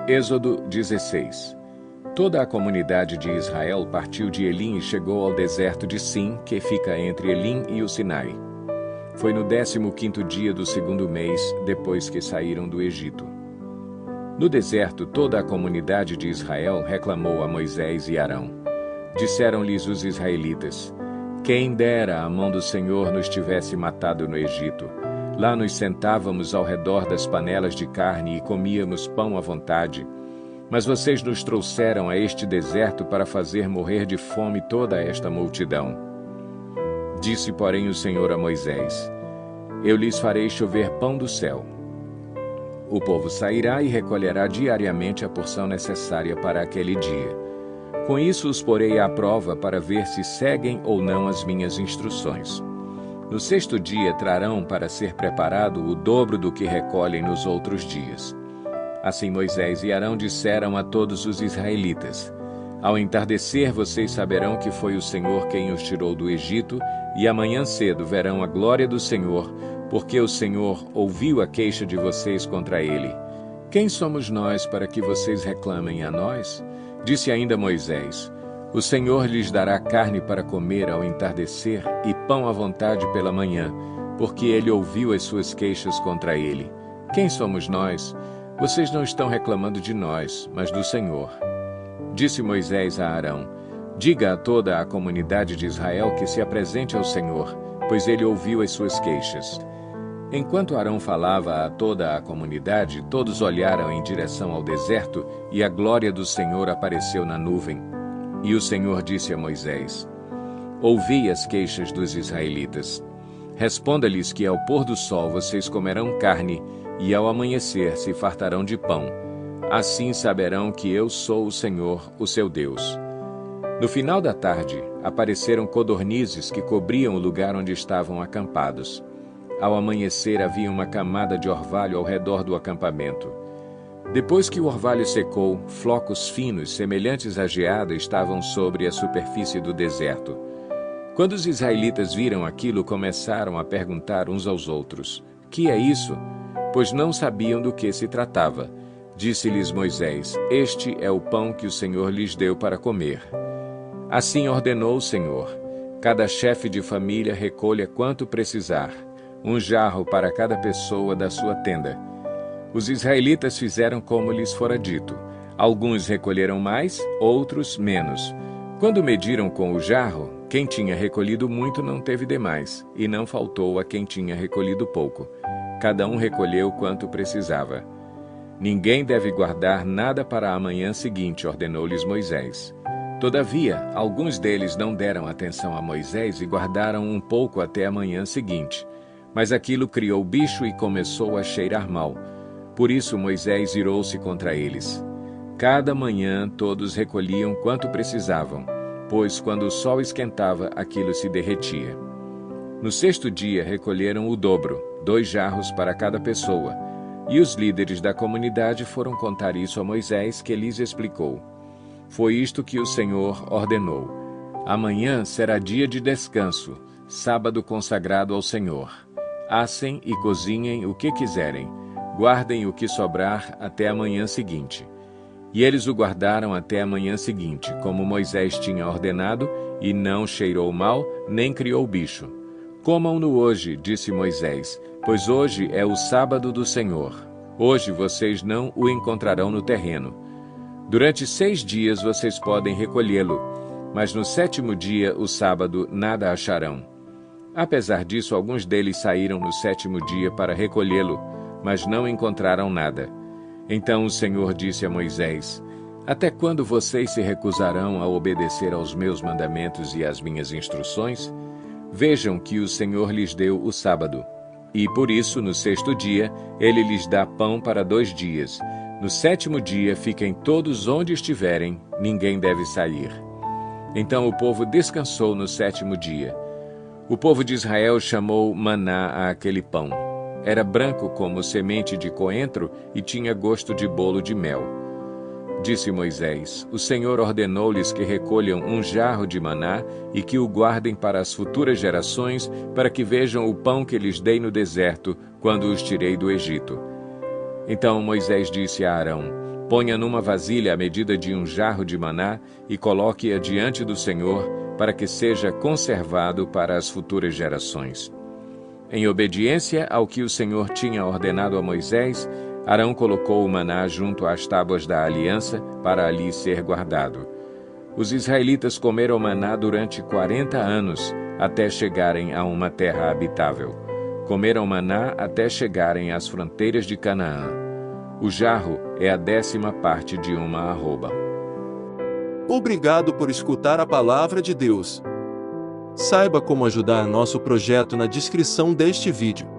Êxodo 16. Toda a comunidade de Israel partiu de Elim e chegou ao deserto de Sim, que fica entre Elim e o Sinai. Foi no 15º dia do segundo mês, depois que saíram do Egito. No deserto, toda a comunidade de Israel reclamou a Moisés e Arão. Disseram-lhes os israelitas: quem dera a mão do Senhor nos tivesse matado no Egito. Lá nos sentávamos ao redor das panelas de carne e comíamos pão à vontade. Mas vocês nos trouxeram a este deserto para fazer morrer de fome toda esta multidão. Disse, porém, o Senhor a Moisés: eu lhes farei chover pão do céu. O povo sairá e recolherá diariamente a porção necessária para aquele dia. Com isso os porei à prova para ver se seguem ou não as minhas instruções. No 6º dia trarão para ser preparado o dobro do que recolhem nos outros dias. Assim Moisés e Arão disseram a todos os israelitas: ao entardecer vocês saberão que foi o Senhor quem os tirou do Egito, e amanhã cedo verão a glória do Senhor, porque o Senhor ouviu a queixa de vocês contra ele. Quem somos nós para que vocês reclamem a nós? Disse ainda Moisés: o Senhor lhes dará carne para comer ao entardecer e pão à vontade pela manhã, porque ele ouviu as suas queixas contra ele. Quem somos nós? Vocês não estão reclamando de nós, mas do Senhor. Disse Moisés a Arão: diga a toda a comunidade de Israel que se apresente ao Senhor, pois ele ouviu as suas queixas. Enquanto Arão falava a toda a comunidade, todos olharam em direção ao deserto e a glória do Senhor apareceu na nuvem. E o Senhor disse a Moisés: ouvi as queixas dos israelitas. Responda-lhes que ao pôr do sol vocês comerão carne e ao amanhecer se fartarão de pão. Assim saberão que eu sou o Senhor, o seu Deus. No final da tarde, apareceram codornizes que cobriam o lugar onde estavam acampados. Ao amanhecer havia uma camada de orvalho ao redor do acampamento. Depois que o orvalho secou, flocos finos, semelhantes à geada, estavam sobre a superfície do deserto. Quando os israelitas viram aquilo, começaram a perguntar uns aos outros: que é isso? Pois não sabiam do que se tratava. Disse-lhes Moisés: este é o pão que o Senhor lhes deu para comer. Assim ordenou o Senhor: cada chefe de família recolha quanto precisar, um jarro para cada pessoa da sua tenda. Os israelitas fizeram como lhes fora dito. Alguns recolheram mais, outros menos. Quando mediram com o jarro, quem tinha recolhido muito não teve demais, e não faltou a quem tinha recolhido pouco. Cada um recolheu quanto precisava. Ninguém deve guardar nada para a manhã seguinte, ordenou-lhes Moisés. Todavia, alguns deles não deram atenção a Moisés e guardaram um pouco até a manhã seguinte. Mas aquilo criou bicho e começou a cheirar mal. Por isso Moisés irou-se contra eles. Cada manhã todos recolhiam quanto precisavam, pois quando o sol esquentava, aquilo se derretia. No 6º dia recolheram o dobro, 2 jarros para cada pessoa. E os líderes da comunidade foram contar isso a Moisés, que lhes explicou. Foi isto que o Senhor ordenou: amanhã será dia de descanso, sábado consagrado ao Senhor. Assem e cozinhem o que quiserem. Guardem o que sobrar até a manhã seguinte. E eles o guardaram até a manhã seguinte, como Moisés tinha ordenado, e não cheirou mal, nem criou bicho. Comam-no hoje, disse Moisés, pois hoje é o sábado do Senhor. Hoje vocês não o encontrarão no terreno. Durante 6 dias vocês podem recolhê-lo, mas no 7º dia, o sábado, nada acharão. Apesar disso, alguns deles saíram no 7º dia para recolhê-lo, mas não encontraram nada. Então o Senhor disse a Moisés: até quando vocês se recusarão a obedecer aos meus mandamentos e às minhas instruções? Vejam que o Senhor lhes deu o sábado. E por isso, no 6º dia, ele lhes dá pão para 2 dias. No 7º dia, fiquem todos onde estiverem, ninguém deve sair. Então o povo descansou no 7º dia. O povo de Israel chamou maná àquele pão. Era branco como semente de coentro e tinha gosto de bolo de mel. Disse Moisés: o Senhor ordenou-lhes que recolham um jarro de maná e que o guardem para as futuras gerações, para que vejam o pão que lhes dei no deserto, quando os tirei do Egito. Então Moisés disse a Arão: Ponha numa vasilha a medida de um jarro de maná e coloque-a diante do Senhor, para que seja conservado para as futuras gerações. Em obediência ao que o Senhor tinha ordenado a Moisés, Arão colocou o maná junto às tábuas da aliança para ali ser guardado. Os israelitas comeram maná durante 40 anos, até chegarem a uma terra habitável. Comeram maná até chegarem às fronteiras de Canaã. O jarro é a 10ª parte de uma arroba. Obrigado por escutar a palavra de Deus. Saiba como ajudar nosso projeto na descrição deste vídeo.